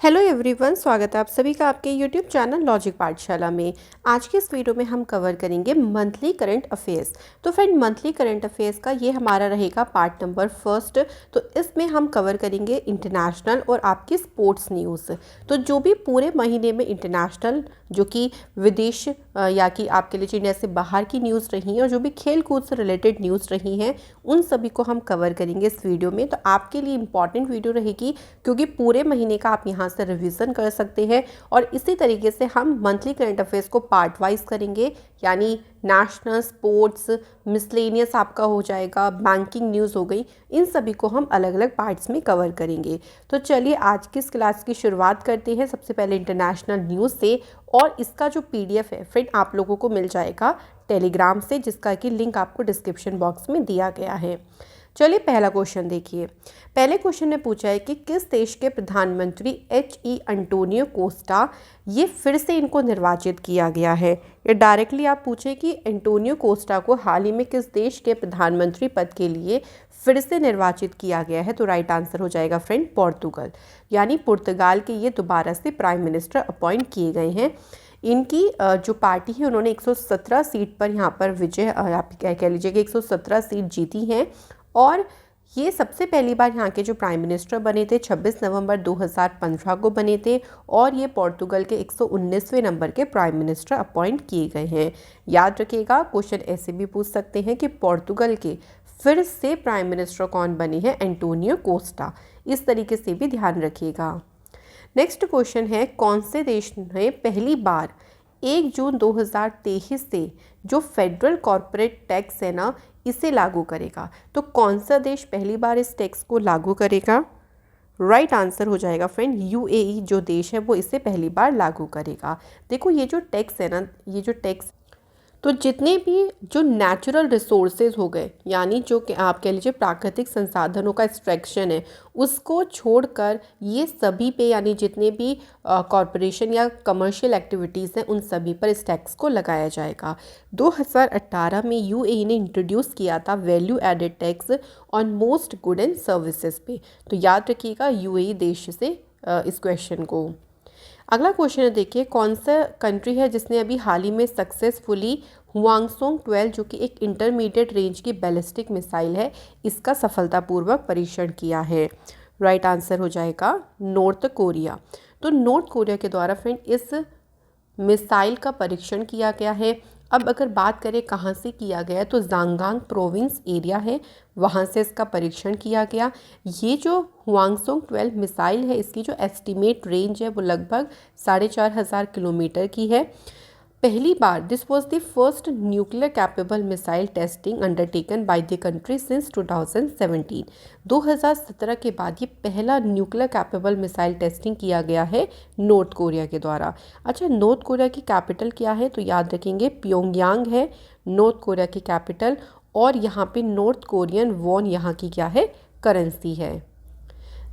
Hello everyone, स्वागत है आप सभी का आपके यूट्यूब चैनल लॉजिक पाठशाला में। आज के इस वीडियो में हम कवर करेंगे मंथली करंट अफेयर्स। तो फ्रेंड, मंथली करंट अफेयर्स का ये हमारा रहेगा पार्ट नंबर फर्स्ट। तो इसमें हम कवर करेंगे इंटरनेशनल और आपकी स्पोर्ट्स न्यूज़। तो जो भी पूरे महीने में इंटरनेशनल, जो कि विदेश या कि आपके लिए इंडिया से बाहर की न्यूज़ रही हैं, और जो भी खेल कूद से रिलेटेड न्यूज़ रही हैं, उन सभी को हम कवर करेंगे इस वीडियो में। तो आपके लिए इंपॉर्टेंट वीडियो रहेगी, क्योंकि पूरे महीने का आप यहाँ से रिवीजन कर सकते हैं। और इसी तरीके से हम मंथली करंट अफेयर्स को पार्ट वाइज करेंगे, यानी नेशनल, स्पोर्ट्स, मिसलेनियस आपका हो जाएगा, बैंकिंग न्यूज़ हो गई, इन सभी को हम अलग अलग पार्ट्स में कवर करेंगे। तो चलिए आज की इस क्लास की शुरुआत करते हैं सबसे पहले इंटरनेशनल न्यूज़ से। और इसका जो पीडीएफ है फ्रेंड, आप लोगों को मिल जाएगा टेलीग्राम से, जिसका कि लिंक आपको डिस्क्रिप्शन बॉक्स में दिया गया है। चलिए पहला क्वेश्चन देखिए। पहले क्वेश्चन ने पूछा है कि किस देश के प्रधानमंत्री एच.ई. एंटोनियो कोस्टा, ये फिर से इनको निर्वाचित किया गया है। ये डायरेक्टली आप पूछे कि एंटोनियो कोस्टा को हाल ही में किस देश के प्रधानमंत्री पद के लिए फिर से निर्वाचित किया गया है, तो राइट आंसर हो जाएगा फ्रेंड पोर्तुगल। यानी पुर्तगाल के ये दोबारा से प्राइम मिनिस्टर अपॉइंट किए गए हैं। इनकी जो पार्टी है, उन्होंने 117 सीट पर यहाँ पर विजय, आप कह लीजिए कि 117 सीट जीती हैं। और ये सबसे पहली बार यहाँ के जो प्राइम मिनिस्टर बने थे 26 नवंबर 2015 को बने थे। और ये पोर्तुगल के 119वें नंबर के प्राइम मिनिस्टर अपॉइंट किए गए हैं। याद रखिएगा, क्वेश्चन ऐसे भी पूछ सकते हैं कि पोर्तुगल के फिर से प्राइम मिनिस्टर कौन बने हैं, एंटोनियो कोस्टा। इस तरीके से भी ध्यान रखिएगा। नेक्स्ट क्वेश्चन है, कौन से देश ने पहली बार 1 जून 2023 से जो फेडरल कॉरपोरेट टैक्स है ना, इसे लागू करेगा। तो कौन सा देश पहली बार इस टैक्स को लागू करेगा? राइट आंसर हो जाएगा फ्रेंड यूएई जो देश है, वो इसे पहली बार लागू करेगा। देखो, ये जो टैक्स है ना, ये जो टैक्स, तो जितने भी जो नेचुरल रिसोर्सेज हो गए, यानी जो कि आप कह लीजिए प्राकृतिक संसाधनों का एक्सट्रैक्शन है, उसको छोड़कर ये सभी पे, यानी जितने भी कॉरपोरेशन या कमर्शियल एक्टिविटीज़ हैं, उन सभी पर इस टैक्स को लगाया जाएगा। 2018 में यूएई ने इंट्रोड्यूस किया था value added tax on most good and services पे। तो याद रखिएगा यूएई देश से इस क्वेश्चन को। अगला क्वेश्चन है, देखिए, कौन सा कंट्री है जिसने अभी हाल ही में सक्सेसफुली हुआंगसोंग 12, जो कि एक इंटरमीडिएट रेंज की बैलिस्टिक मिसाइल है, इसका सफलतापूर्वक परीक्षण किया है? राइट आंसर हो जाएगा नॉर्थ कोरिया। तो नॉर्थ कोरिया के द्वारा फ्रेंड इस मिसाइल का परीक्षण किया गया है। अब अगर बात करें कहाँ से किया गया, तो जांगांग प्रोविंस एरिया है, वहाँ से इसका परीक्षण किया गया। ये जो हुआंगसोंग 12 मिसाइल है, इसकी जो एस्टिमेट रेंज है वो लगभग 4500 किलोमीटर की है। पहली बार this was the first nuclear capable missile testing undertaken by the country since 2017। 2017 के बाद ये पहला न्यूक्लियर कैपेबल मिसाइल टेस्टिंग किया गया है नॉर्थ कोरिया के द्वारा। अच्छा, नॉर्थ कोरिया की कैपिटल क्या है? तो याद रखेंगे प्योंगयांग है नॉर्थ कोरिया की कैपिटल। और यहाँ पे नॉर्थ कोरियन वॉन यहाँ की क्या है, करेंसी है।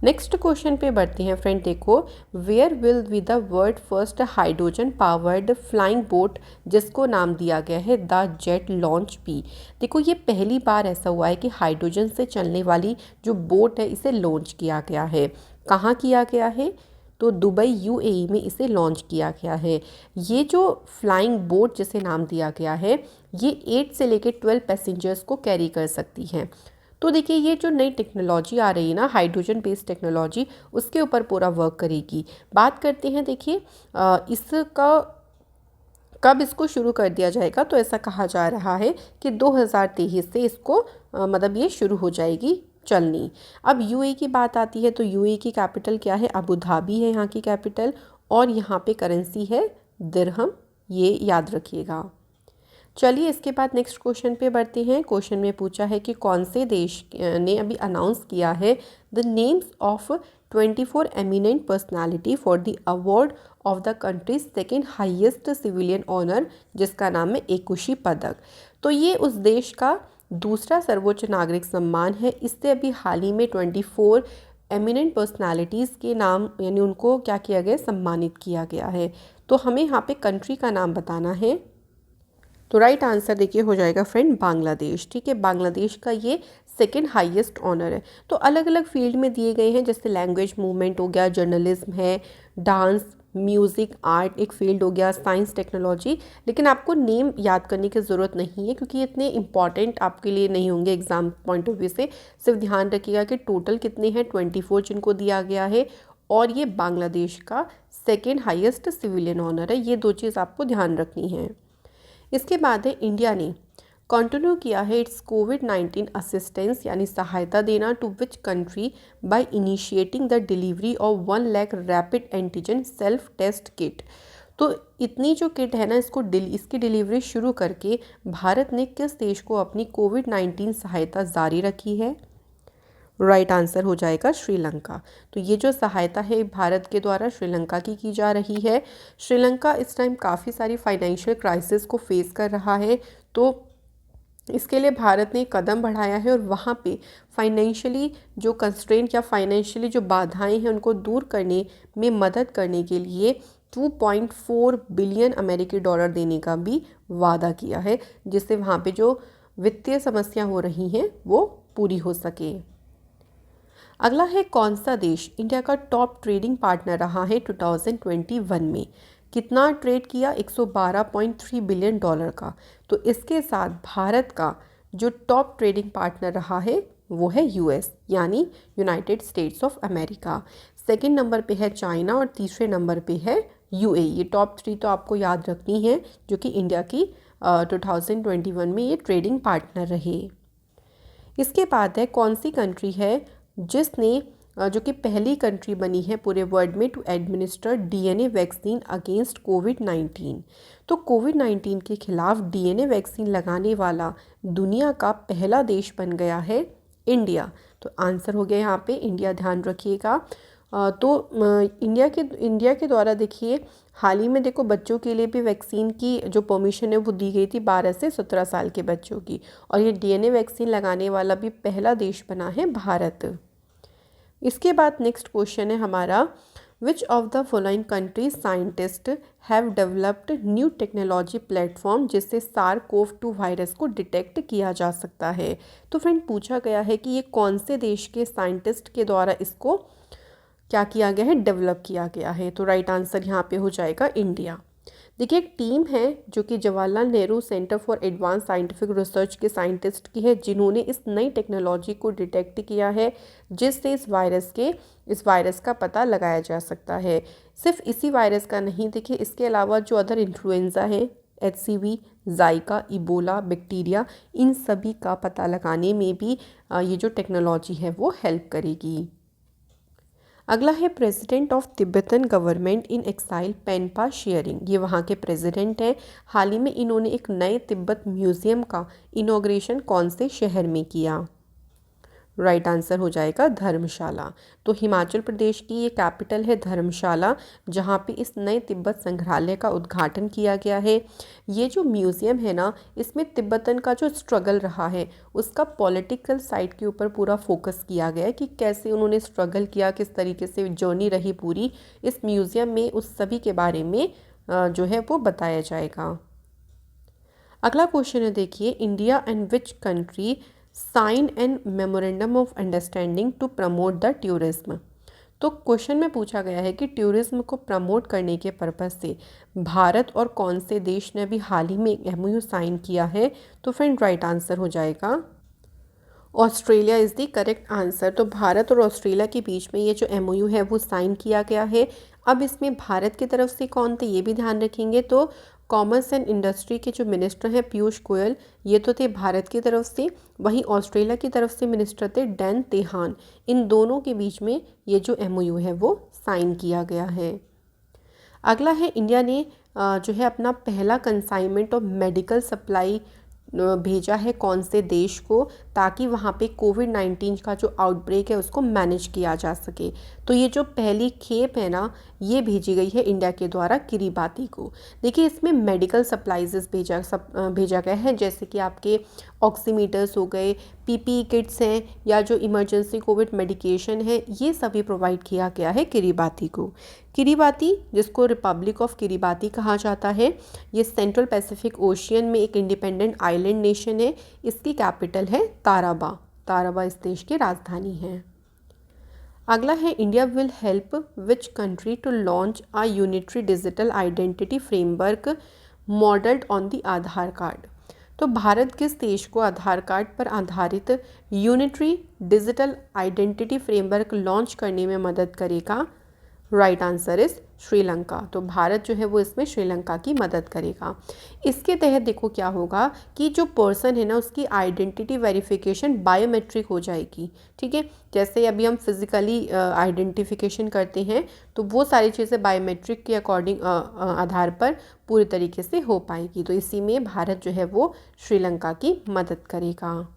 नेक्स्ट क्वेश्चन पे बढ़ते हैं फ्रेंड। देखो, where will be the world first hydrogen powered flying boat, जिसको नाम दिया गया है द जेट लॉन्च पी। देखो, ये पहली बार ऐसा हुआ है कि हाइड्रोजन से चलने वाली जो बोट है, इसे लॉन्च किया गया है। कहाँ किया गया है? तो दुबई यूएई में इसे लॉन्च किया गया है। ये जो फ्लाइंग बोट जिसे नाम दिया गया है, ये 8 से लेकर 12 पैसेंजर्स को कैरी कर सकती है। तो देखिए, ये जो नई टेक्नोलॉजी आ रही है ना, हाइड्रोजन बेस्ड टेक्नोलॉजी, उसके ऊपर पूरा वर्क करेगी। बात करते हैं, देखिए, इसका कब इसको शुरू कर दिया जाएगा, तो ऐसा कहा जा रहा है कि 2023 से इसको मतलब ये शुरू हो जाएगी चलनी। अब यूएई की बात आती है, तो यूएई की कैपिटल क्या है? अबू धाबी है यहाँ की कैपिटल। और यहाँ पे करेंसी है दिरहम, ये याद रखिएगा। चलिए इसके बाद नेक्स्ट क्वेश्चन पे बढ़ते हैं। क्वेश्चन में पूछा है कि कौन से देश ने अभी अनाउंस किया है the names of 24 eminent personality for the award of the country's second highest civilian honour, जिसका नाम है एकुशी पदक। तो ये उस देश का दूसरा सर्वोच्च नागरिक सम्मान है। इससे अभी हाल ही में 24 एमिनेंट पर्सनालिटीज़ के नाम, यानी उनको क्या किया गया, सम्मानित किया गया है। तो हमें यहाँ पे कंट्री का नाम बताना है। तो राइट आंसर देखिए हो जाएगा फ्रेंड बांग्लादेश। ठीक है, बांग्लादेश का ये सेकेंड हाईएस्ट ऑनर है। तो अलग अलग फील्ड में दिए गए हैं, जैसे लैंग्वेज मूवमेंट हो गया, जर्नलिज्म है, डांस, म्यूज़िक, आर्ट एक फील्ड हो गया, साइंस, टेक्नोलॉजी। लेकिन आपको नेम याद करने की ज़रूरत नहीं है क्योंकि इतने इंपॉर्टेंट आपके लिए नहीं होंगे एग्जाम पॉइंट ऑफ व्यू से। सिर्फ ध्यान रखिएगा कि टोटल कितने हैं, 24 जिनको दिया गया है, और ये बांग्लादेश का सेकेंड हाईएस्ट सिविलियन ऑनर है। ये दो चीज़ आपको ध्यान रखनी है। इसके बाद है इंडिया ने कंटिन्यू किया है इट्स कोविड-19 असिस्टेंस यानी सहायता देना to which country by initiating the delivery of 1 lakh rapid antigen self test kit. तो इतनी जो किट है ना, इसकी डिलीवरी शुरू करके भारत ने किस देश को अपनी कोविड-19 सहायता जारी रखी है? राइट आंसर हो जाएगा श्रीलंका। तो ये जो सहायता है भारत के द्वारा श्रीलंका की जा रही है। श्रीलंका इस टाइम काफ़ी सारी फाइनेंशियल क्राइसिस को फेस कर रहा है, तो इसके लिए भारत ने कदम बढ़ाया है और वहाँ पे फाइनेंशियली जो कंस्ट्रेंट या फाइनेंशियली जो बाधाएं हैं उनको दूर करने में मदद करने के लिए 2.4 बिलियन अमेरिकी डॉलर देने का भी वादा किया है, जिससे वहाँ पे जो वित्तीय समस्या हो रही हैं वो पूरी हो सके। अगला है कौन सा देश इंडिया का टॉप ट्रेडिंग पार्टनर रहा है 2021 में? कितना ट्रेड किया? 112.3 बिलियन डॉलर का। तो इसके साथ भारत का जो टॉप ट्रेडिंग पार्टनर रहा है वो है यूएस यानी United states of America. Second number पे है चाइना और तीसरे नंबर पे है यूएई। ये टॉप 3 तो आपको याद रखनी है जो कि इंडिया की 2021 में ये ट्रेडिंग पार्टनर रहे। इसके बाद है कौन सी कंट्री है जिसने जो कि पहली कंट्री बनी है पूरे वर्ल्ड में to administer DNA vaccine against कोविड-19। तो कोविड-19 के खिलाफ डीएनए वैक्सीन लगाने वाला दुनिया का पहला देश बन गया है इंडिया। तो आंसर हो गया यहाँ पे इंडिया, ध्यान रखिएगा। इंडिया के द्वारा देखिए हाल ही में देखो बच्चों के लिए भी वैक्सीन की जो परमिशन है वो दी गई थी 12 से 17 साल के बच्चों की, और ये डीएनए वैक्सीन लगाने वाला भी पहला देश बना है भारत। इसके बाद नेक्स्ट क्वेश्चन है हमारा, which of the following countries scientist have developed new technology platform जिससे SARS-CoV-2 वायरस को डिटेक्ट किया जा सकता है? तो फ्रेंड पूछा गया है कि ये कौन से देश के साइंटिस्ट के द्वारा इसको क्या किया गया है, डेवलप किया गया है? तो राइट आंसर यहाँ पे हो जाएगा इंडिया। देखिए एक टीम है जो कि Jawaharlal Nehru centre for advance scientific research के साइंटिस्ट की है, जिन्होंने इस नई टेक्नोलॉजी को डिटेक्ट किया है जिससे इस वायरस का पता लगाया जा सकता है। सिर्फ इसी वायरस का नहीं, देखिए इसके अलावा जो अदर इन्फ्लुएंजा है, HCV, जाइका, इबोला, बैक्टीरिया, इन सभी का पता लगाने में भी ये जो टेक्नोलॉजी है वो हेल्प करेगी। अगला है president of Tibetan government in exile Penpa Tsering. ये वहाँ के प्रेसिडेंट हैं। हाल ही में इन्होंने एक नए तिब्बत म्यूज़ियम का इनॉग्रेशन कौन से शहर में किया? राइट आंसर हो जाएगा धर्मशाला। तो हिमाचल प्रदेश की ये कैपिटल है धर्मशाला, जहाँ पे इस नए तिब्बत संग्रहालय का उद्घाटन किया गया है। ये जो म्यूज़ियम है ना, इसमें तिब्बतन का जो स्ट्रगल रहा है उसका पॉलिटिकल साइड के ऊपर पूरा फोकस किया गया है कि कैसे उन्होंने स्ट्रगल किया, किस तरीके से जर्नी रही पूरी। इस म्यूज़ियम में उस सभी के बारे में जो है वो बताया जाएगा। अगला क्वेश्चन है देखिए, India and which country sign an memorandum of understanding to promote the tourism. तो क्वेश्चन में पूछा गया है कि टूरिज्म को प्रमोट करने के पर्पज़ से भारत और कौन से देश ने अभी हाल ही में एक MOU साइन किया है? तो फ्रेंड राइट आंसर हो जाएगा Australia is the correct answer. तो भारत और ऑस्ट्रेलिया के बीच में ये जो MOU है वो साइन किया गया है। अब इसमें भारत की तरफ से कौन थे ये भी ध्यान रखेंगे, तो कॉमर्स एंड इंडस्ट्री के जो मिनिस्टर हैं पीयूष गोयल, ये तो थे भारत की तरफ से। वहीं ऑस्ट्रेलिया की तरफ से मिनिस्टर थे डैन तेहान। इन दोनों के बीच में ये जो MOU है वो साइन किया गया है। अगला है इंडिया ने जो है अपना पहला कंसाइनमेंट ऑफ मेडिकल सप्लाई भेजा है कौन से देश को, ताकि वहाँ पे कोविड-19 का जो आउटब्रेक है उसको मैनेज किया जा सके। तो ये जो पहली खेप है ना, ये भेजी गई है इंडिया के द्वारा किरीबाती को। देखिए इसमें मेडिकल सप्लाइजेस भेजा गया है, जैसे कि आपके ऑक्सीमीटर्स हो गए, PPE किट्स हैं, या जो इमरजेंसी कोविड मेडिकेशन है, ये सभी प्रोवाइड किया गया है किरीबाती को। किरीबाती, जिसको रिपब्लिक ऑफ किरीबाती कहा जाता है, ये सेंट्रल पैसिफिक ओशियन में एक इंडिपेंडेंट आइलैंड नेशन है। इसकी कैपिटल है ताराबा। ओत्तावा इस देश की राजधानी है। अगला है India will help which country to launch a unitary digital identity framework modelled on the Aadhaar card. तो भारत किस देश को आधार कार्ड पर आधारित unitary digital identity framework launch करने में मदद करेगा? Right answer is Sri Lanka. तो भारत जो है वो इसमें श्रीलंका की मदद करेगा। इसके तहत देखो क्या होगा कि जो पर्सन है ना उसकी आइडेंटिटी वेरिफिकेशन बायोमेट्रिक हो जाएगी। ठीक है, जैसे अभी हम फिजिकली आइडेंटिफिकेशन करते हैं तो वो सारी चीज़ें बायोमेट्रिक के अकॉर्डिंग आधार पर पूरी तरीके से हो पाएगी। तो इसी में भारत जो है वो श्रीलंका की मदद करेगा।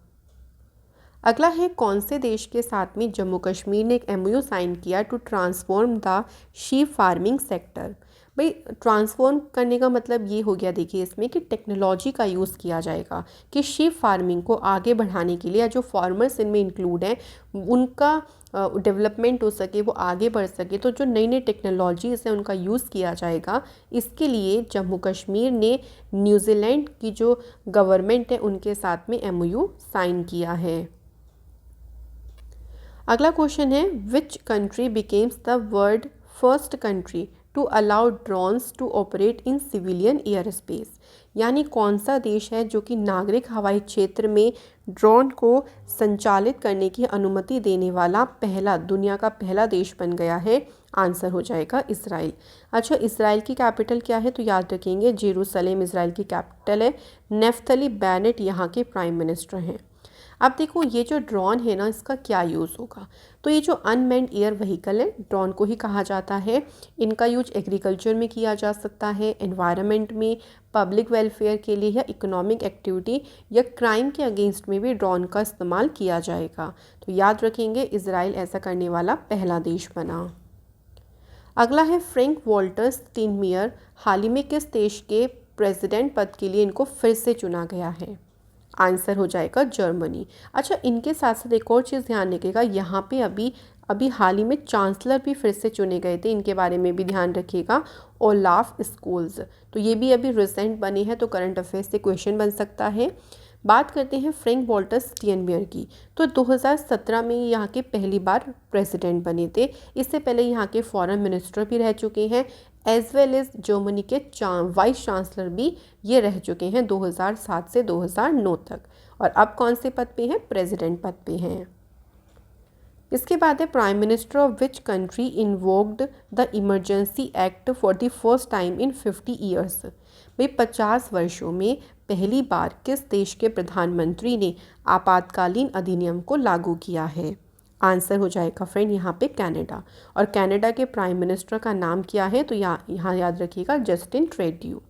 अगला है कौन से देश के साथ में जम्मू कश्मीर ने एक MOU साइन किया to transform the sheep farming sector. भाई ट्रांसफॉर्म करने का मतलब ये हो गया, देखिए इसमें कि टेक्नोलॉजी का यूज़ किया जाएगा कि शीप फार्मिंग को आगे बढ़ाने के लिए या जो फार्मर्स इनमें इंक्लूड हैं उनका डेवलपमेंट हो सके, वो आगे बढ़ सके। तो जो नई नई टेक्नोलॉजीज़ है उनका यूज़ किया जाएगा। इसके लिए जम्मू कश्मीर ने न्यूजीलैंड की जो गवर्नमेंट है उनके साथ में MOU साइन किया है। अगला क्वेश्चन है which country becomes the world first country to allow drones to operate in civilian air space. यानी कौन सा देश है जो कि नागरिक हवाई क्षेत्र में ड्रोन को संचालित करने की अनुमति देने वाला दुनिया का पहला देश बन गया है? आंसर हो जाएगा इजराइल। अच्छा, इजराइल की कैपिटल क्या है? तो याद रखेंगे जेरूसलेम इजराइल की कैपिटल है। नेफ्तली बेनेट यहाँ के प्राइम मिनिस्टर हैं। अब देखो ये जो ड्रोन है ना इसका क्या यूज़ होगा? तो ये जो अनमैन्ड एयर व्हीकल है ड्रोन को ही कहा जाता है। इनका यूज एग्रीकल्चर में किया जा सकता है, एनवायरनमेंट में, पब्लिक वेलफेयर के लिए या इकोनॉमिक एक्टिविटी या क्राइम के अगेंस्ट में भी ड्रोन का इस्तेमाल किया जाएगा। तो याद रखेंगे इजराइल ऐसा करने वाला पहला देश बना। अगला है फ्रैंक वॉल्टर स्टाइनमायर हाल ही में किस देश के प्रेसिडेंट पद के लिए इनको फिर से चुना गया है? आंसर हो जाएगा जर्मनी। अच्छा, इनके साथ साथ एक और चीज़ ध्यान रखिएगा, यहाँ पे अभी हाल ही में चांसलर भी फिर से चुने गए थे, इनके बारे में भी ध्यान रखिएगा, ओलाफ स्कोल्स। तो ये भी अभी रिसेंट बने हैं, तो करंट अफेयर्स से क्वेश्चन बन सकता है। बात करते हैं फ्रैंक वॉल्टर स्टाइनमायर की। तो 2017 में यहाँ के पहली बार प्रेसिडेंट बने थे। इससे पहले यहाँ के फॉरेन मिनिस्टर भी रह चुके हैं, एज वेल एज जर्मनी के वाइस चांसलर भी ये रह चुके हैं 2007 से 2009 तक। और अब कौन से पद पे हैं? प्रेसिडेंट पद पे हैं। इसके बाद है prime minister of which country invoked the emergency act for the first time in 50 years. भाई 50 वर्षों में पहली बार किस देश के प्रधानमंत्री ने आपातकालीन अधिनियम को लागू किया है? आंसर हो जाएगा फ्रेंड यहाँ पे कनाडा। और कनाडा के प्राइम मिनिस्टर का नाम क्या है? तो यहाँ याद रखिएगा जस्टिन ट्रूडेau।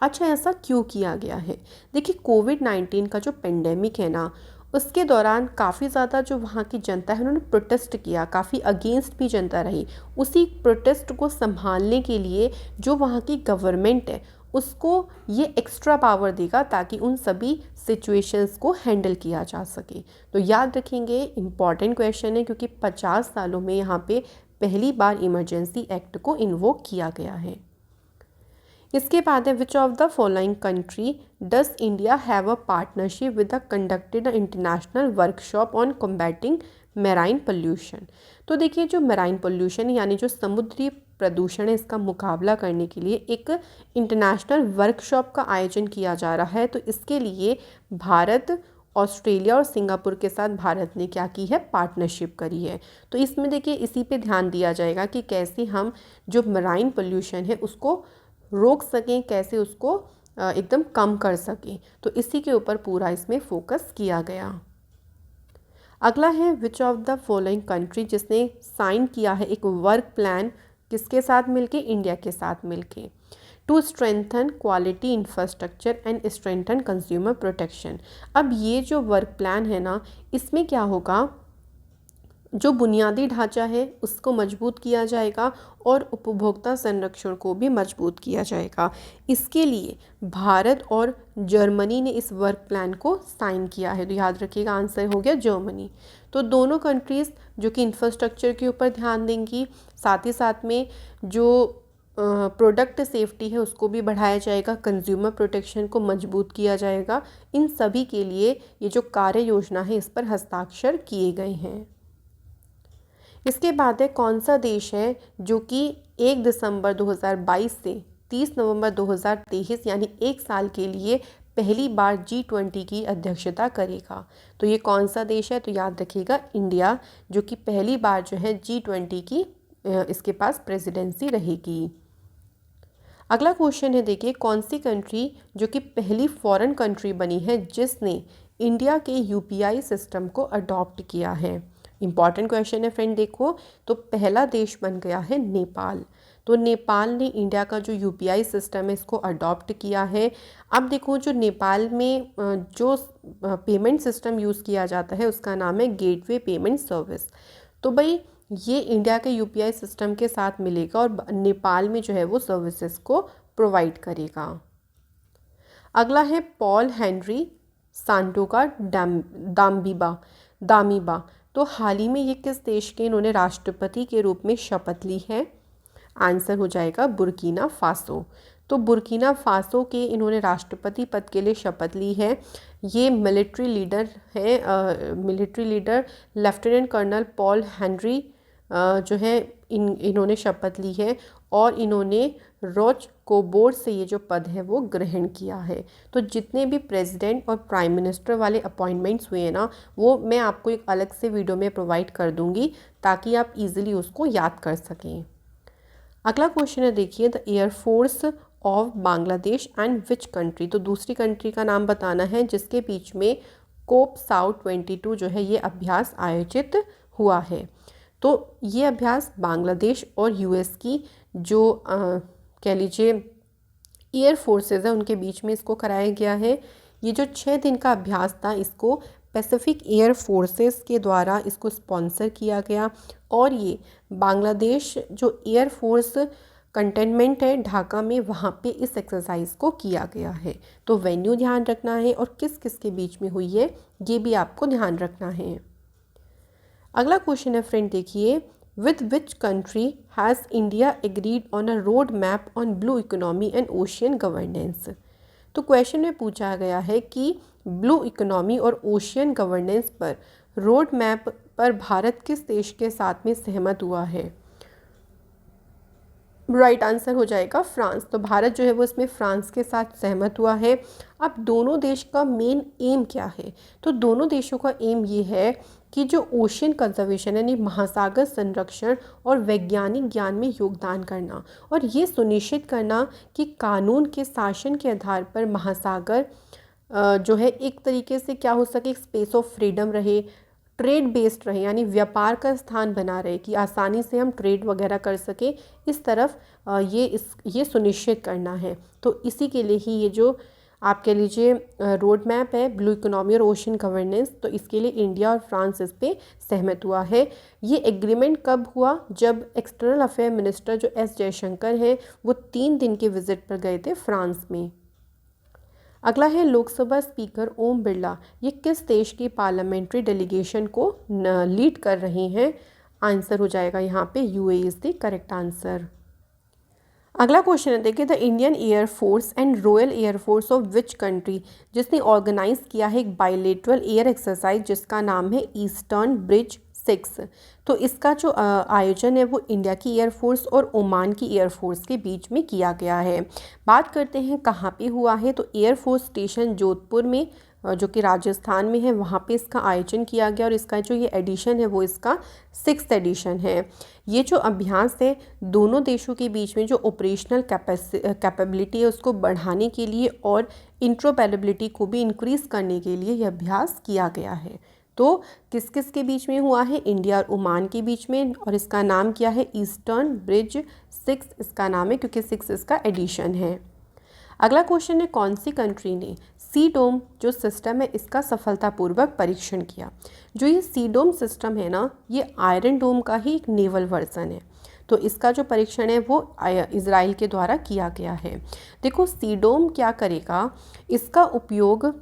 अच्छा, ऐसा क्यों किया गया है? देखिए कोविड-19 का जो पेंडेमिक है ना उसके दौरान काफ़ी ज़्यादा जो वहाँ की जनता है उन्होंने प्रोटेस्ट किया, काफ़ी अगेंस्ट भी जनता रही। उसी प्रोटेस्ट को संभालने के लिए जो वहाँ की गवर्नमेंट है उसको ये एक्स्ट्रा पावर देगा ताकि उन सभी सिचुएशंस को हैंडल किया जा सके। तो याद रखेंगे इम्पॉर्टेंट क्वेश्चन है क्योंकि 50 सालों में यहाँ पे पहली बार इमरजेंसी एक्ट को इन्वोक किया गया है। इसके बाद है which of the following country does India have a partnership with the conducted international workshop on combating marine pollution. तो देखिए जो मैराइन पोल्यूशन यानी जो समुद्री प्रदूषण है इसका मुकाबला करने के लिए एक इंटरनेशनल वर्कशॉप का आयोजन किया जा रहा है। तो इसके लिए भारत, ऑस्ट्रेलिया और सिंगापुर के साथ भारत ने क्या की है? पार्टनरशिप करी है। तो इसमें देखिए इसी पे ध्यान दिया जाएगा कि कैसे हम जो मैराइन पोल्यूशन है उसको रोक सकें, कैसे उसको एकदम कम कर सकें। तो इसी के ऊपर पूरा इसमें फोकस किया गया। अगला है which of the following country जिसने साइन किया है एक वर्क प्लान किसके साथ मिलके? इंडिया के साथ मिलके, to strengthen quality infrastructure and strengthen consumer protection. अब ये जो वर्क प्लान है ना इसमें क्या होगा, जो बुनियादी ढांचा है उसको मजबूत किया जाएगा और उपभोक्ता संरक्षण को भी मजबूत किया जाएगा। इसके लिए भारत और जर्मनी ने इस वर्क प्लान को साइन किया है। तो याद रखिएगा आंसर हो गया जर्मनी। तो दोनों कंट्रीज़ जो कि इंफ्रास्ट्रक्चर के ऊपर ध्यान देंगी, साथ ही साथ में जो प्रोडक्ट सेफ्टी है उसको भी बढ़ाया जाएगा, कंज्यूमर प्रोटेक्शन को मजबूत किया जाएगा। इन सभी के लिए ये जो कार्य योजना है इस पर हस्ताक्षर किए गए हैं। इसके बाद है कौन सा देश है जो कि 1 दिसंबर 2022 से 30 नवंबर 2023 यानी 1 साल के लिए पहली बार G20 की अध्यक्षता करेगा। तो ये कौन सा देश है? तो याद रखिएगा इंडिया, जो कि पहली बार जो है G20 की इसके पास प्रेसिडेंसी रहेगी। अगला क्वेश्चन है, देखिए कौन सी कंट्री जो कि पहली फॉरेन कंट्री बनी है जिसने इंडिया के यूपीआई सिस्टम को अडॉप्ट किया है। इंपॉर्टेंट क्वेश्चन है फ्रेंड। देखो तो पहला देश बन गया है नेपाल। तो नेपाल ने इंडिया का जो यूपीआई सिस्टम है इसको अडॉप्ट किया है। अब देखो जो नेपाल में जो पेमेंट सिस्टम यूज़ किया जाता है उसका नाम है गेटवे पेमेंट सर्विस। तो भाई ये इंडिया के यूपीआई सिस्टम के साथ मिलेगा और नेपाल में जो है वो सर्विसेज को प्रोवाइड करेगा। अगला है पॉल हेनरी सांटोका दामीबा। तो हाल ही में ये किस देश के इन्होंने राष्ट्रपति के रूप में शपथ ली है? आंसर हो जाएगा बुर्किना फासो। तो बुर्किना फासो के इन्होंने राष्ट्रपति पद के लिए शपथ ली है। ये मिलिट्री लीडर है, military leader lieutenant colonel Paul Henry जो है इन्होंने शपथ ली है और इन्होंने रोच कोबोर से ये जो पद है वो ग्रहण किया है। तो जितने भी प्रेसिडेंट और प्राइम मिनिस्टर वाले अपॉइंटमेंट्स हुए हैं ना, वो मैं आपको एक अलग से वीडियो में प्रोवाइड कर दूंगी ताकि आप इजीली उसको याद कर सकें। अगला क्वेश्चन है, देखिए the air force of Bangladesh and which country. तो दूसरी कंट्री का नाम बताना है जिसके बीच में कोप साउथ 22 जो है ये अभ्यास आयोजित हुआ है। तो ये अभ्यास बांग्लादेश और यूएस की जो कह लीजिए एयर फोर्सेस है उनके बीच में इसको कराया गया है। ये जो 6 दिन का अभ्यास था इसको पैसिफिक एयर फोर्सेस के द्वारा इसको स्पॉन्सर किया गया और ये बांग्लादेश जो एयर फोर्स कंटेनमेंट है ढाका में, वहाँ पे इस एक्सरसाइज को किया गया है। तो वेन्यू ध्यान रखना है और किस किस के बीच में हुई है ये भी आपको ध्यान रखना है। अगला क्वेश्चन है फ्रेंड, देखिए with which country has India agreed on a road map on blue economy and ocean governance. तो क्वेश्चन में पूछा गया है कि ब्लू इकोनॉमी और ओशियन गवर्नेंस पर रोड मैप पर भारत किस देश के साथ में सहमत हुआ है? राइट आंसर हो जाएगा फ्रांस। तो भारत जो है वो इसमें फ्रांस के साथ सहमत हुआ है। अब दोनों देश का मेन एम क्या है? तो दोनों देशों का एम ये है कि जो ओशियन कंजर्वेशन यानी महासागर संरक्षण और वैज्ञानिक ज्ञान में योगदान करना और ये सुनिश्चित करना कि कानून के शासन के आधार पर महासागर जो है एक तरीके से क्या हो सके, एक स्पेस ऑफ फ्रीडम रहे, ट्रेड बेस्ड रहे यानी व्यापार का स्थान बना रहे कि आसानी से हम ट्रेड वगैरह कर सके, इस तरफ ये सुनिश्चित करना है। तो इसी के लिए ही ये जो आप कह लीजिए रोड मैप है ब्लू इकोनॉमी और ओशन गवर्नेंस, तो इसके लिए इंडिया और फ्रांस इस पे सहमत हुआ है। ये एग्रीमेंट कब हुआ? जब एक्सटर्नल अफेयर मिनिस्टर जो एस जयशंकर हैं वो 3 दिन के विजिट पर गए थे फ्रांस में। अगला है लोकसभा स्पीकर ओम बिरला, ये किस देश की पार्लियामेंट्री डेलीगेशन को लीड कर रही हैं? आंसर हो जाएगा यहाँ पे UAE is the correct answer. अगला क्वेश्चन है, देखिए the Indian air force and royal air force of which country, जिसने ऑर्गेनाइज किया है एक बायलेटरल एयर एक्सरसाइज जिसका नाम है ईस्टर्न ब्रिज 6। तो इसका जो आयोजन है वो इंडिया की एयरफोर्स और ओमान की एयरफोर्स के बीच में किया गया है। बात करते हैं कहाँ पे हुआ है, तो एयरफोर्स स्टेशन जोधपुर में जो कि राजस्थान में है वहाँ पे इसका आयोजन किया गया और इसका जो ये एडिशन है वो इसका 6th एडिशन है। ये जो अभ्यास है दोनों देशों के बीच में जो ऑपरेशनल कैपेबिलिटी है उसको बढ़ाने के लिए और इंट्रोपरेबिलिटी को भी इंक्रीज़ करने के लिए यह अभ्यास किया गया है। तो किस किस के बीच में हुआ है? इंडिया और ओमान के बीच में, और इसका नाम क्या है? ईस्टर्न ब्रिज 6 इसका नाम है क्योंकि 6 इसका एडिशन है। अगला क्वेश्चन है, कौन सी कंट्री ने सी डोम जो सिस्टम है इसका सफलतापूर्वक परीक्षण किया? जो ये सी डोम सिस्टम है ना, ये आयरन डोम का ही एक नेवल वर्जन है। तो इसका जो परीक्षण है वो इजराइल के द्वारा किया गया है। देखो सी डोम क्या करेगा, इसका उपयोग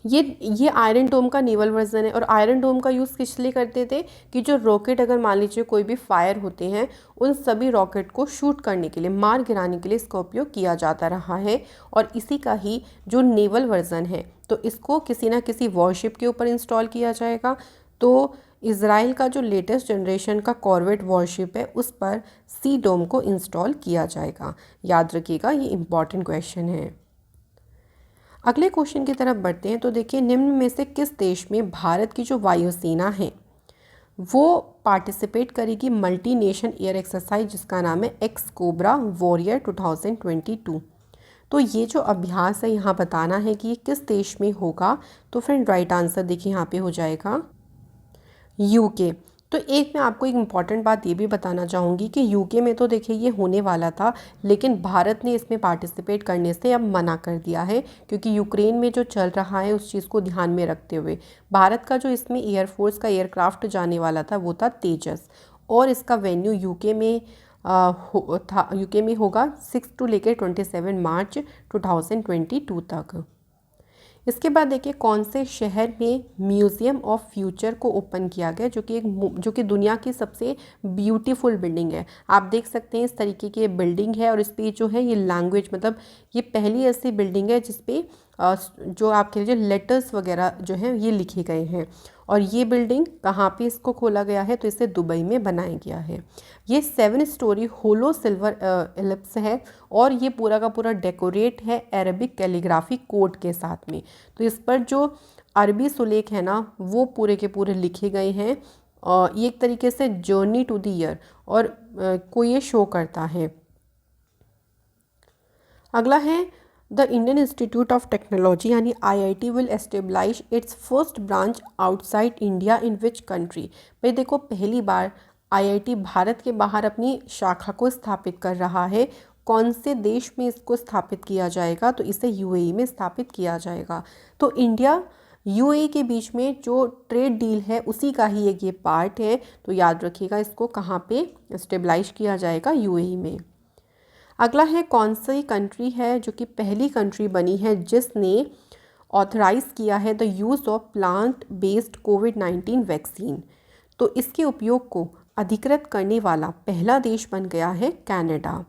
ये आयरन डोम का नेवल वर्जन है। और आयरन डोम का यूज़ किस लिए करते थे कि जो रॉकेट अगर मान लीजिए कोई भी फायर होते हैं, उन सभी रॉकेट को शूट करने के लिए, मार गिराने के लिए इसका उपयोग किया जाता रहा है। और इसी का ही जो नेवल वर्जन है, तो इसको किसी ना किसी वॉरशिप के ऊपर इंस्टॉल किया जाएगा। तो इसराइल का जो लेटेस्ट जनरेशन का कॉर्वेट वॉरशिप है, उस पर सी डोम को इंस्टॉल किया जाएगा। याद रखिएगा, ये इंपॉर्टेंट क्वेश्चन है। अगले क्वेश्चन की तरफ बढ़ते हैं। तो देखिए, निम्न में से किस देश में भारत की जो वायुसेना है वो पार्टिसिपेट करेगी मल्टी नेशन एयर एक्सरसाइज, जिसका नाम है एक्स कोबरा वॉरियर 2022। तो ये जो अभ्यास है, यहाँ बताना है कि ये किस देश में होगा। तो फ्रेंड, राइट आंसर देखिए यहाँ पे हो जाएगा यूके। तो एक मैं आपको एक इम्पॉर्टेंट बात ये भी बताना चाहूँगी कि यूके में तो देखिए ये होने वाला था, लेकिन भारत ने इसमें पार्टिसिपेट करने से अब मना कर दिया है, क्योंकि यूक्रेन में जो चल रहा है उस चीज़ को ध्यान में रखते हुए भारत का जो इसमें एयरफोर्स का एयरक्राफ्ट जाने वाला था वो था तेजस। और इसका वेन्यू यूके में यूके में होगा 6 टू लेकर 27 मार्च 2022 तक। इसके बाद देखिए, कौन से शहर में म्यूज़ियम ऑफ फ्यूचर को ओपन किया गया, जो कि दुनिया की सबसे ब्यूटीफुल बिल्डिंग है। आप देख सकते हैं इस तरीके की बिल्डिंग है, और इस पे जो है ये लैंग्वेज, मतलब ये पहली ऐसी बिल्डिंग है जिसपे जो आप कह लीजिए लेटर्स वगैरह जो हैं ये लिखे गए हैं। और ये बिल्डिंग कहाँ पे इसको खोला गया है, तो इसे दुबई में बनाया गया है। ये 7 स्टोरी होलो सिल्वर एलिप्स है, और ये पूरा का पूरा डेकोरेट है अरबिक कैलीग्राफी कोड के साथ में। तो इस पर जो अरबी सुलेख है ना, वो पूरे के पूरे लिखे गए हैं। और ये एक तरीके से जर्नी टू द ईयर और को ये शो करता है। अगला है, the Indian institute of technology यानी IIT will establish it's first branch outside India in which country. भाई देखो, पहली बार IIT भारत के बाहर अपनी शाखा को स्थापित कर रहा है। कौन से देश में इसको स्थापित किया जाएगा, तो इसे UAE में स्थापित किया जाएगा। तो इंडिया UAE के बीच में जो ट्रेड डील है उसी का ही एक ये पार्ट है। तो याद रखिएगा, इसको कहाँ पे एस्टेब्लिश किया जाएगा, UAE में। अगला है, कौन सी कंट्री है जो कि पहली कंट्री बनी है जिसने ऑथराइज़ किया है the use of plant based covid vaccine. तो इसके उपयोग को अधिकृत करने वाला पहला देश बन गया है कनाडा।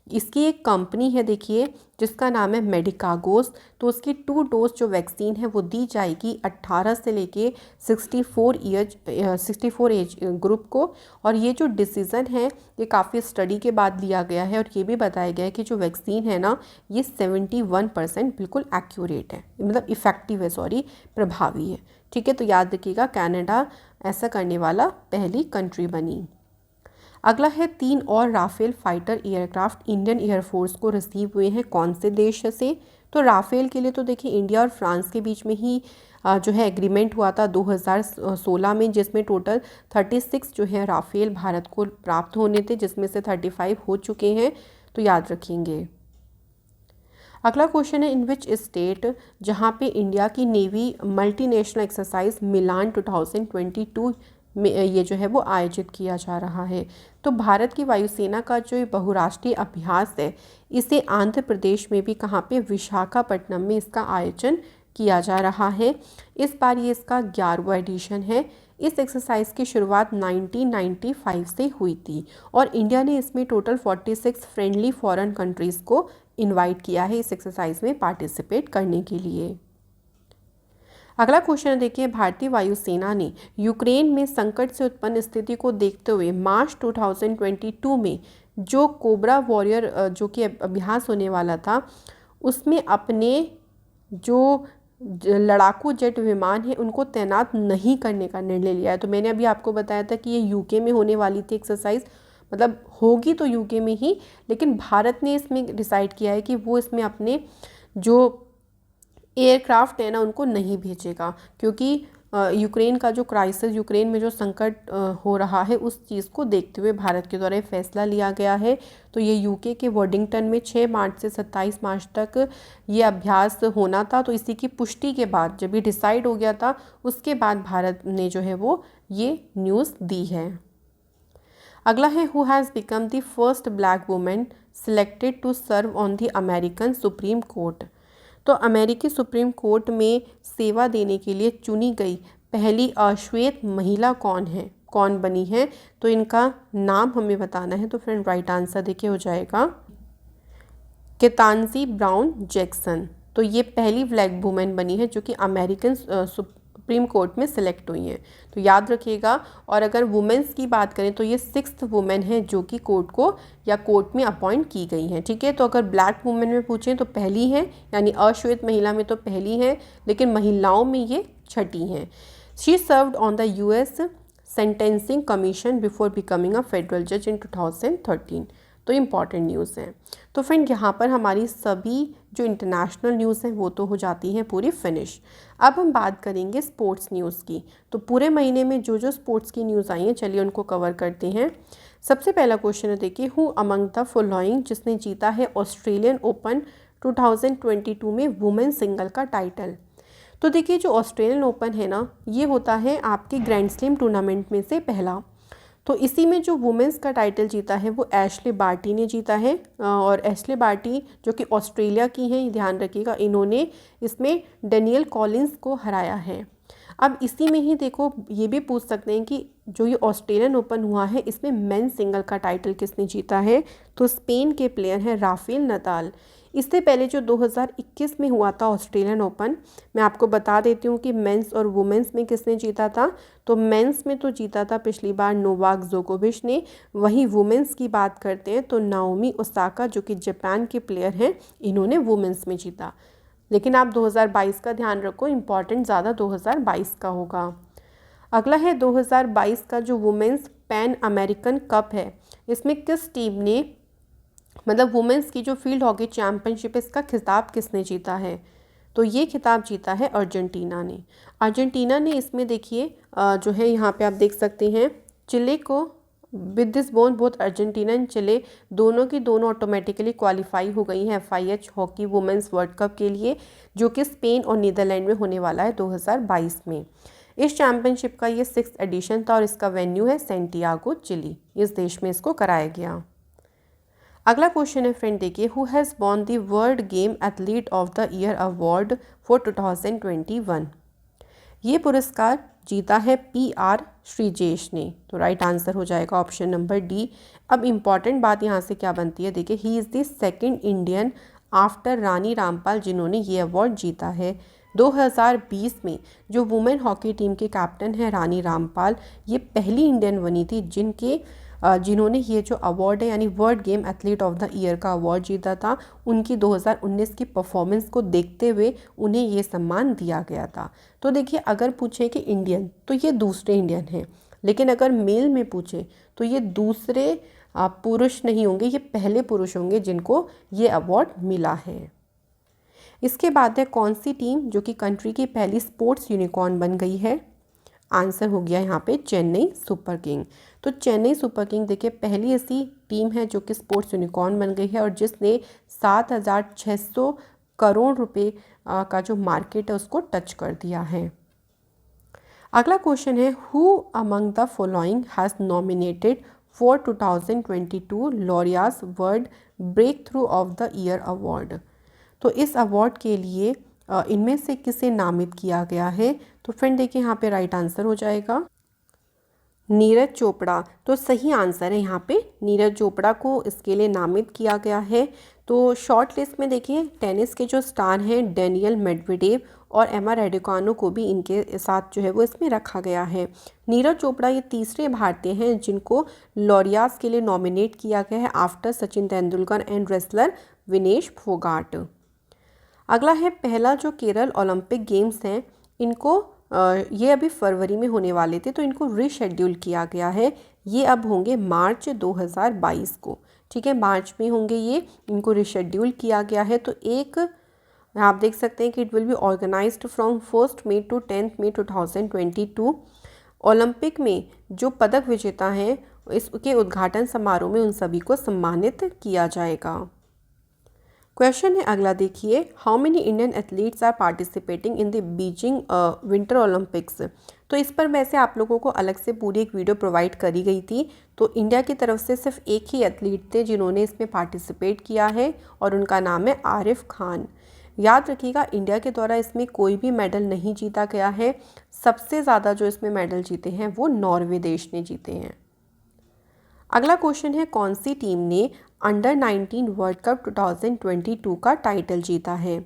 इसकी एक कंपनी है देखिए, जिसका नाम है मेडिकागोस। तो उसकी 2 डोज जो वैक्सीन है वो दी जाएगी 18 से लेके 64 एज ग्रुप को। और ये जो डिसीज़न है ये काफ़ी स्टडी के बाद लिया गया है, और ये भी बताया गया है कि जो वैक्सीन है ना, ये 71% बिल्कुल एक्यूरेट है, मतलब इफ़ेक्टिव है, सॉरी, प्रभावी है। ठीक है, तो याद रखिएगा, कनाडा ऐसा करने वाला पहली कंट्री बनी। अगला है, 3 और Rafale fighter aircraft Indian air force को रिसीव हुए हैं कौन से देश से। तो राफेल के लिए तो देखिए इंडिया और फ्रांस के बीच में ही जो है एग्रीमेंट हुआ था 2016 में, जिसमें टोटल 36 जो है राफेल भारत को प्राप्त होने थे, जिसमें से 35 हो चुके हैं। तो याद रखेंगे। अगला क्वेश्चन है, इन विच स्टेट, जहाँ पे इंडिया की नेवी मल्टीनेशनल एक्सरसाइज मिलान 2022 में ये जो है वो आयोजित किया जा रहा है। तो भारत की वायुसेना का जो बहुराष्ट्रीय अभ्यास है, इसे आंध्र प्रदेश में भी कहाँ पे, विशाखापट्टनम में इसका आयोजन किया जा रहा है। इस बार ये इसका 11वां एडिशन है। इस एक्सरसाइज की शुरुआत 1995 से हुई थी, और इंडिया ने इसमें टोटल 46 फ्रेंडली फॉरेन कंट्रीज़ को इनवाइट किया है इस एक्सरसाइज में पार्टिसिपेट करने के लिए। अगला क्वेश्चन देखिए, भारतीय वायुसेना ने यूक्रेन में संकट से उत्पन्न स्थिति को देखते हुए मार्च 2022 में जो कोबरा वॉरियर जो कि अभ्यास होने वाला था, उसमें अपने जो लड़ाकू जेट विमान है उनको तैनात नहीं करने का निर्णय लिया है। तो मैंने अभी आपको बताया था कि ये यूके में होने वाली थी एक्सरसाइज, मतलब होगी तो यूके में ही, लेकिन भारत ने इसमें डिसाइड किया है कि वो इसमें अपने जो एयरक्राफ्ट है ना उनको नहीं भेजेगा, क्योंकि यूक्रेन का जो क्राइसिस, यूक्रेन में जो संकट हो रहा है, उस चीज़ को देखते हुए भारत के द्वारा फैसला लिया गया है। तो ये यूके के वर्डिंगटन में 6 मार्च से 27 मार्च तक ये अभ्यास होना था। तो इसी की पुष्टि के बाद, जब ये डिसाइड हो गया था, उसके बाद भारत ने जो है वो ये न्यूज़ दी है। अगला है, who has become the first black women selected to serve on the American Supreme Court. तो अमेरिकी सुप्रीम कोर्ट में सेवा देने के लिए चुनी गई पहली अश्वेत महिला कौन बनी है, तो इनका नाम हमें बताना है। तो फ्रेंड राइट आंसर देखिए हो जाएगा केतांजी ब्राउन जैक्सन। तो ये पहली ब्लैक वुमेन बनी है जो कि अमेरिकन सुप्रीम कोर्ट में सिलेक्ट हुई हैं, तो याद रखिएगा। और अगर वुमेन्स की बात करें तो ये 6th वुमेन है जो कि कोर्ट में अपॉइंट की गई हैं, ठीक है। तो अगर ब्लैक वुमेन में पूछें तो पहली है, यानी अश्वेत महिला में तो पहली है, लेकिन महिलाओं में ये छठी हैं। She served on the US sentencing commission before becoming a federal जज इन 2013। तो इम्पॉर्टेंट न्यूज़ हैं। तो फ्रेंड यहाँ पर हमारी सभी जो इंटरनेशनल न्यूज़ हैं वो तो हो जाती हैं पूरी फिनिश। अब हम बात करेंगे स्पोर्ट्स न्यूज़ की। तो पूरे महीने में जो स्पोर्ट्स की न्यूज़ आई हैं, चलिए उनको कवर करते हैं। सबसे पहला क्वेश्चन है, देखिए, हु अमंग द फॉलोइंग जिसने जीता है ऑस्ट्रेलियन ओपन 2022 में वुमेन सिंगल का टाइटल। तो देखिए, जो ऑस्ट्रेलियन ओपन है ना, ये होता है आपके ग्रैंड स्लैम टूर्नामेंट में से पहला। तो इसी में जो वुमेंस का टाइटल जीता है वो एशले बार्टी ने जीता है। और एशले बार्टी जो कि ऑस्ट्रेलिया की हैं, ध्यान रखिएगा, इन्होंने इसमें डेनियल कॉलिंस को हराया है। अब इसी में ही देखो, ये भी पूछ सकते हैं कि जो ये ऑस्ट्रेलियन ओपन हुआ है इसमें मेन सिंगल का टाइटल किसने जीता है, तो स्पेन के प्लेयर हैं राफेल नदाल। इससे पहले जो 2021 में हुआ था ऑस्ट्रेलियन ओपन, मैं आपको बता देती हूँ कि मेंस और वुमेंस में किसने जीता था। तो मेंस में तो जीता था पिछली बार नोवाक जोकोविच ने, वहीं वुमेंस की बात करते हैं तो नाओमी ओसाका जो कि जापान के प्लेयर हैं, इन्होंने वुमेंस में जीता। लेकिन आप 2022 का ध्यान रखो, इम्पॉर्टेंट ज़्यादा 2022 का होगा। अगला है 2022 का जो वुमेंस पैन अमेरिकन कप है, इसमें किस टीम ने, मतलब वुमेंस की जो फील्ड हॉकी चैम्पियनशिप, इसका खिताब किसने जीता है, तो ये खिताब जीता है अर्जेंटीना ने। अर्जेंटीना ने इसमें देखिए जो है यहाँ पे आप देख सकते हैं चिले को, with this bone both Argentina and Chile दोनों की दोनों ऑटोमेटिकली क्वालिफाई हो गई हैं FIH hockey women's world cup के लिए, जो कि स्पेन और नीदरलैंड में होने वाला है 2022 में। इस चैम्पियनशिप का ये 6th एडिशन था और इसका वेन्यू है सेंटियागो चिली, इस देश में इसको कराया गया। अगला क्वेश्चन है फ्रेंड, देखिए, who has won the world game athlete of the year award for 2021। ये पुरस्कार जीता है PR श्रीजेश ने। तो राइट आंसर हो जाएगा ऑप्शन नंबर D। अब इम्पॉर्टेंट बात यहाँ से क्या बनती है, देखिए, he is the second Indian after Rani Rampal जिन्होंने ये अवार्ड जीता है। 2020 में जो वुमेन हॉकी टीम के कैप्टन है रानी रामपाल, ये पहली इंडियन बनी थी जिन्होंने ये जो अवार्ड है यानी world game athlete of the year का अवार्ड जीता था। उनकी 2019 की परफॉर्मेंस को देखते हुए उन्हें ये सम्मान दिया गया था। तो देखिए, अगर पूछे कि इंडियन, तो ये दूसरे इंडियन हैं, लेकिन अगर मेल में पूछे तो ये दूसरे पुरुष नहीं होंगे, ये पहले पुरुष होंगे जिनको ये अवार्ड मिला है। इसके बाद है कौन सी टीम जो कि कंट्री की पहली स्पोर्ट्स यूनिकॉर्न बन गई है, आंसर हो गया यहाँ पे चेन्नई सुपर किंग। तो चेन्नई सुपर किंग देखिए पहली ऐसी टीम है जो कि स्पोर्ट्स यूनिकॉर्न बन गई है और जिसने 7,600 करोड़ रुपए का जो मार्केट है उसको टच कर दिया है। अगला क्वेश्चन है, who among the following has nominated for 2022 Laureus world breakthrough of the year award. तो इस अवार्ड के लिए इनमें से किसे नामित किया गया है, तो फ्रेंड देखिए यहाँ पे राइट आंसर हो जाएगा नीरज चोपड़ा। तो सही आंसर है यहाँ पे, नीरज चोपड़ा को इसके लिए नामित किया गया है। तो शॉर्ट लिस्ट में देखिए टेनिस के जो स्टार हैं डेनियल मेडवेडेव और एमा रेडुकानो को भी इनके साथ जो है वो इसमें रखा गया है। नीरज चोपड़ा ये तीसरे भारतीय हैं जिनको लॉरियास के लिए नॉमिनेट किया गया है after Sachin Tendulkar and wrestler Vinesh Phogat. अगला है पहला जो केरल ओलंपिक गेम्स हैं, इनको ये अभी फरवरी में होने वाले थे तो इनको रीशेड्यूल किया गया है। ये अब होंगे मार्च 2022 को, ठीक है, मार्च में होंगे ये, इनको रीशेड्यूल किया गया है। तो एक आप देख सकते हैं कि it will be organized from 1 May to 10 May 2022। Olympic में जो पदक विजेता हैं इसके उद्घाटन समारोह में उन सभी को सम्मानित किया जाएगा। क्वेश्चन है अगला, देखिए, how many Indian athletes are participating in the Beijing winter Olympics. तो इस पर वैसे आप लोगों को अलग से पूरी एक वीडियो प्रोवाइड करी गई थी। तो इंडिया की तरफ से सिर्फ एक ही एथलीट थे जिन्होंने इसमें पार्टिसिपेट किया है और उनका नाम है आरिफ खान। याद रखिएगा इंडिया के द्वारा इसमें कोई भी मेडल नहीं जीता गया है। सबसे ज़्यादा जो इसमें मेडल जीते हैं वो नॉर्वे देश ने जीते हैं। अगला क्वेश्चन है, कौन सी टीम ने अंडर 19 वर्ल्ड कप 2022 का टाइटल जीता है?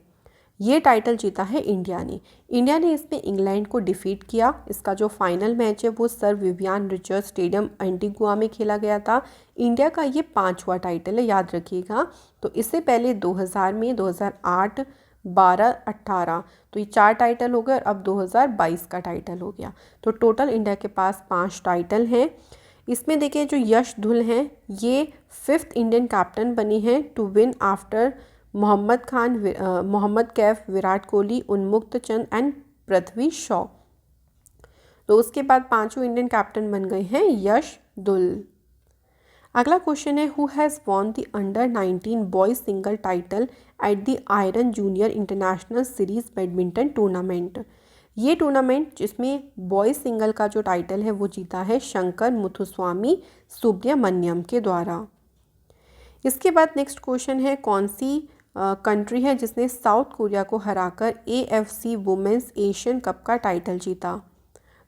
ये टाइटल जीता है इंडिया ने। इंडिया ने इसमें इंग्लैंड को डिफीट किया। इसका जो फाइनल मैच है वो sir Vivian Richard stadium Antigua में खेला गया था। इंडिया का ये 5वां टाइटल है, याद रखिएगा। तो इससे पहले 2000 में, 2008, 12, 18, तो ये 4 टाइटल हो गए और अब 2022 का टाइटल हो गया। तो टोटल इंडिया के पास 5 टाइटल हैं। इसमें देखिए जो यश धुल हैं ये 5th इंडियन कैप्टन बनी हैं to win after Mohammad Khan, Mohammad Kaif, Virat Kohli, Unmukt Chand and Prithvi Shaw. तो उसके बाद 5वें इंडियन कैप्टन बन गए हैं यश धुल। अगला क्वेश्चन है, who has won the under 19 boys single title at the iron junior international series badminton tournament? ये टूर्नामेंट जिसमें बॉयज सिंगल का जो टाइटल है वो जीता है शंकर मुथुस्वामी सुब्रमण्यम के द्वारा। इसके बाद नेक्स्ट क्वेश्चन है, कौन सी कंट्री है जिसने साउथ कोरिया को हराकर AFC वुमेंस एशियन कप का टाइटल जीता?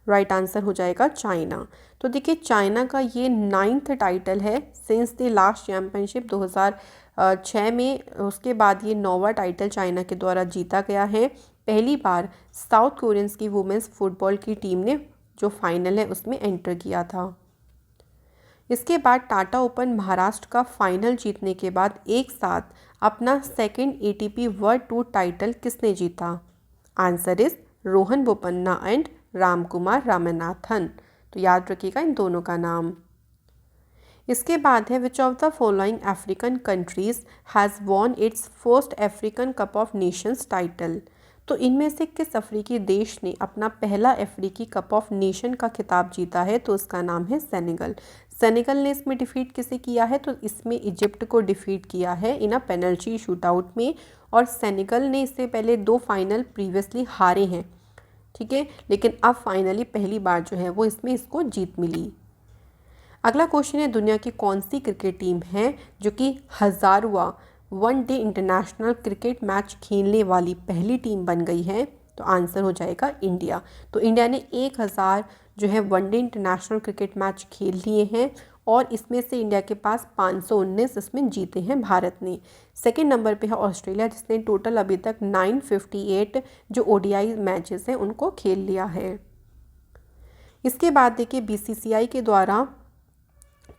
राइट आंसर हो जाएगा चाइना। तो देखिए चाइना का ये 9th टाइटल है सिंस द लास्ट चैम्पियनशिप 2006 में। उसके बाद ये 9वां टाइटल चाइना के द्वारा जीता गया है। पहली बार साउथ कोरियंस की वुमेंस फुटबॉल की टीम ने जो फाइनल है उसमें एंटर किया था। इसके बाद टाटा ओपन महाराष्ट्र का फाइनल जीतने के बाद एक साथ अपना 2nd ATP world tour title किसने जीता? Answer is Rohan Bopanna and Ramkumar Ramanathan. तो याद रखिएगा इन दोनों का नाम। इसके बाद है, which of the following African countries has won it's first African cup of Nations title? तो इनमें से किस अफ्रीकी देश ने अपना पहला अफ्रीकी कप ऑफ नेशन का खिताब जीता है? तो उसका नाम है सेनेगल। सेनेगल ने इसमें डिफीट किसे किया है? तो इसमें इजिप्ट को डिफीट किया है इन अ पेनल्टी शूटआउट में। और सेनेगल ने इससे पहले 2 फाइनल प्रीवियसली हारे हैं, ठीक है, लेकिन अब फाइनली पहली बार जो है वो इसमें इसको जीत मिली। अगला क्वेश्चन है, दुनिया की कौन सी क्रिकेट टीम है जो कि 1000वां वनडे इंटरनेशनल क्रिकेट मैच खेलने वाली पहली टीम बन गई है? तो आंसर हो जाएगा इंडिया। तो इंडिया ने 1000 जो है वनडे इंटरनेशनल क्रिकेट मैच खेल लिए हैं और इसमें से इंडिया के पास 519 इसमें जीते हैं भारत ने। सेकंड नंबर पे है ऑस्ट्रेलिया जिसने टोटल अभी तक 958 जो ODI मैचेस हैं उनको खेल लिया है। इसके बाद देखिए BCCI के द्वारा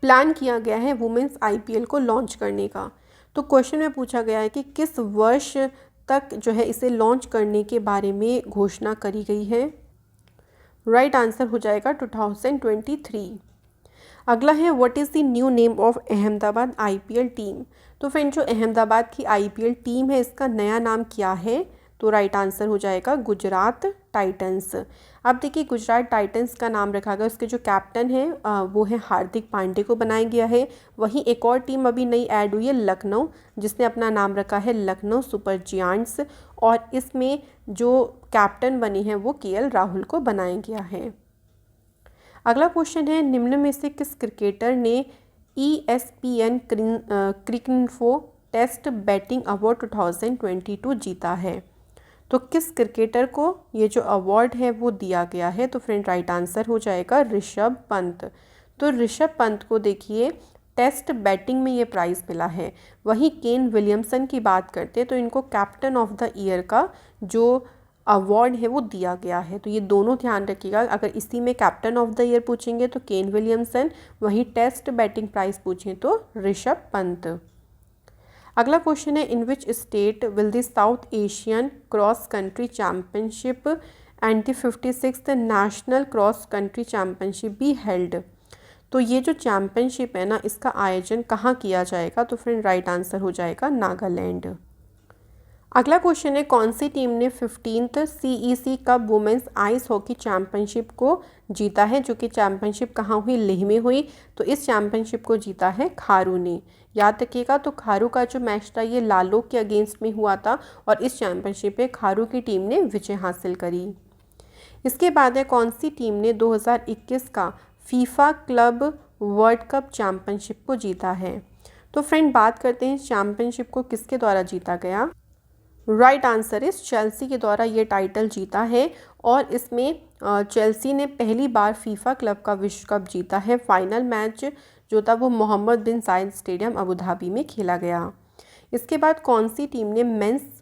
प्लान किया गया है वुमेंस IPL को लॉन्च करने का। तो क्वेश्चन में पूछा गया है कि किस वर्ष तक जो है इसे लॉन्च करने के बारे में घोषणा करी गई है? राइट आंसर हो जाएगा 2023। अगला है, what is the new name of Ahmedabad IPL team? तो फ्रेंड जो अहमदाबाद की IPL टीम है इसका नया नाम क्या है? तो राइट आंसर हो जाएगा गुजरात टाइटंस। अब देखिए गुजरात टाइटंस का नाम रखा गया, उसके जो कैप्टन हैं वो है हार्दिक पांडे को बनाया गया है। वहीं एक और टीम अभी नई ऐड हुई है लखनऊ, जिसने अपना नाम रखा है लखनऊ सुपर जियांट्स और इसमें जो कैप्टन बने हैं वो KL राहुल को बनाया गया है। अगला क्वेश्चन है, निम्न में से किस क्रिकेटर ने ESPN Cricinfo test batting award 2022 जीता है? तो किस क्रिकेटर को ये जो अवार्ड है वो दिया गया है? तो फ्रेंड राइट आंसर हो जाएगा ऋषभ पंत। तो ऋषभ पंत को देखिए टेस्ट बैटिंग में ये प्राइज़ मिला है। वहीं केन विलियमसन की बात करते हैं तो इनको कैप्टन ऑफ द ईयर का जो अवार्ड है वो दिया गया है। तो ये दोनों ध्यान रखिएगा, अगर इसी में कैप्टन ऑफ द ईयर पूछेंगे तो केन विलियमसन, वहीं टेस्ट बैटिंग प्राइज़ पूछें तो ऋषभ पंत। अगला क्वेश्चन है, in which state will the South Asian cross country championship and the 56th national cross country championship be held? तो ये जो चैम्पियनशिप है ना इसका आयोजन कहाँ किया जाएगा? तो फ्रेंड राइट आंसर हो जाएगा नागालैंड। अगला क्वेश्चन है, कौन सी टीम ने 15th CEC cup women's ice hockey championship को जीता है, जो कि चैम्पियनशिप कहाँ हुई? लेह में हुई। तो इस चैम्पियनशिप को जीता है खारू ने। याद रखिएगा तो खारू का जो मैच था ये लालोक के अगेंस्ट में हुआ था और इस चैम्पियनशिप में खारू की टीम ने विजय हासिल करी। इसके बाद है, कौन सी टीम ने 2021 का FIFA club world cup championship को जीता है? तो फ्रेंड बात करते हैं चैम्पियनशिप को किसके द्वारा जीता गया। राइट आंसर इस चेल्सी के द्वारा ये टाइटल जीता है और इसमें चेल्सी ने पहली बार फीफा क्लब का विश्व कप जीता है। फाइनल मैच जो था वो मोहम्मद बिन जायद स्टेडियम अबू धाबी में खेला गया। इसके बाद कौन सी टीम ने मेंस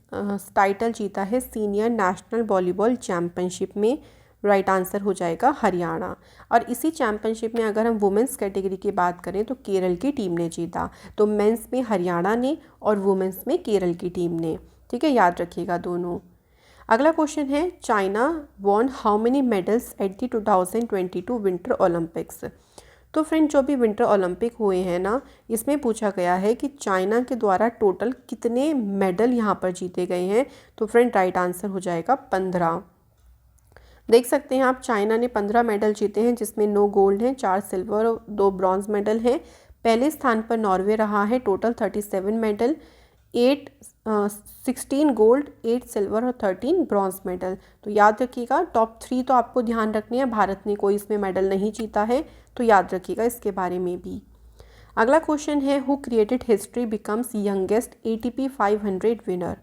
टाइटल जीता है सीनियर नेशनल वॉलीबॉल चैम्पियनशिप में? राइट आंसर हो जाएगा हरियाणा। और इसी चैम्पियनशिप में अगर हम वुमेंस कैटेगरी की बात करें तो केरल की टीम ने जीता। तो मेंस में हरियाणा ने और वुमेंस में केरल की टीम ने। ठीक है, याद रखिएगा दोनों। अगला क्वेश्चन है, China won how many medals at the 2022 winter Olympics? तो फ्रेंड जो भी विंटर ओलंपिक हुए हैं ना, इसमें पूछा गया है कि चाइना के द्वारा टोटल कितने मेडल यहाँ पर जीते गए हैं। तो फ्रेंड राइट आंसर हो जाएगा 15। देख सकते हैं आप, चाइना ने 15 मेडल जीते हैं, जिसमें 9 गोल्ड हैं, 4 सिल्वर और 2 ब्रॉन्ज मेडल हैं। पहले स्थान पर नॉर्वे रहा है, टोटल 37 मेडल, 16 गोल्ड, 8 सिल्वर और 13 ब्रॉन्ज मेडल। तो याद रखिएगा, टॉप 3 तो आपको ध्यान रखने हैं। भारत ने कोई इसमें मेडल नहीं जीता है, तो याद रखिएगा इसके बारे में भी। अगला क्वेश्चन है, who created history becomes youngest ATP 500 winner?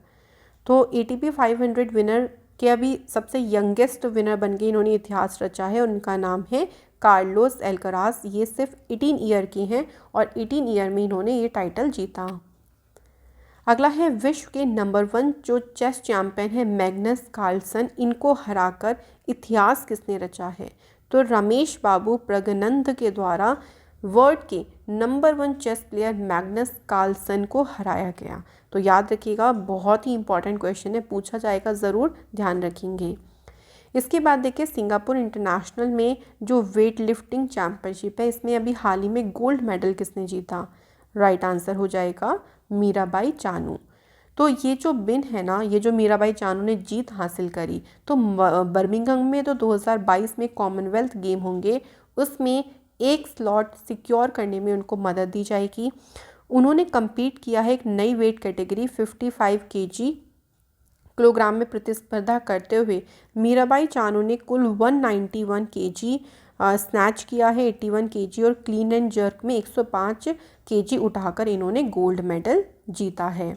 तो ATP 500 विनर के अभी सबसे यंगेस्ट विनर बन के इन्होंने इतिहास रचा है। उनका नाम है कार्लोस एल्कराज। ये सिर्फ 18 ईयर की हैं और 18 ईयर में इन्होंने ये टाइटल जीता। अगला है, विश्व के नंबर 1 जो चेस चैंपियन है मैग्नस कार्लसन, इनको हराकर इतिहास किसने रचा है? तो रमेश बाबू प्रगनंद के द्वारा वर्ल्ड के number 1 chess player Magnus Carlsen को हराया गया। तो याद रखिएगा, बहुत ही इंपॉर्टेंट क्वेश्चन है, पूछा जाएगा, ज़रूर ध्यान रखेंगे। इसके बाद देखिए, सिंगापुर इंटरनेशनल में जो वेट लिफ्टिंग चैम्पियनशिप है, इसमें अभी हाल ही में गोल्ड मेडल किसने जीता? राइट आंसर हो जाएगा मीराबाई चानू। तो ये जो बिन है ना, ये जो मीराबाई चानू ने जीत हासिल करी, तो बर्मिंघम में तो 2022 में कॉमनवेल्थ गेम होंगे, उसमें एक स्लॉट सिक्योर करने में उनको मदद दी जाएगी। उन्होंने compete किया है एक नई वेट कैटेगरी 55 किलोग्राम में प्रतिस्पर्धा करते हुए मीराबाई चानू ने कुल 191 kg स्नैच किया है, 81 kg, और क्लीन एंड जर्क में 105 kg उठाकर इन्होंने गोल्ड मेडल जीता है।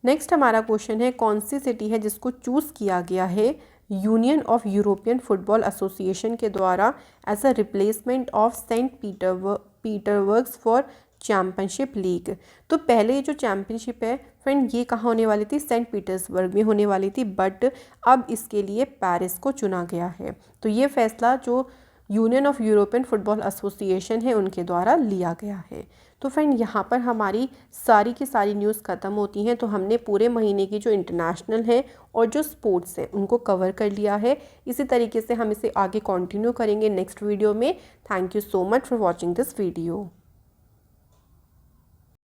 नेक्स्ट हमारा क्वेश्चन है, कौन सी सिटी है जिसको चूज़ किया गया है union of European football association के द्वारा as a replacement of Saint Petersburg for championship league? तो पहले जो चैम्पियनशिप है फ्रेंड, ये कहाँ होने वाली थी? सेंट पीटर्सबर्ग में होने वाली थी, बट अब इसके लिए पेरिस को चुना गया है। तो ये फैसला जो union of European football association है उनके द्वारा लिया गया है। तो फ्रेंड यहाँ पर हमारी सारी की सारी न्यूज़ ख़त्म होती हैं। तो हमने पूरे महीने की जो इंटरनेशनल है और जो स्पोर्ट्स हैं उनको कवर कर लिया है। इसी तरीके से हम इसे आगे कंटिन्यू करेंगे नेक्स्ट वीडियो में। Thank you so much for watching this video.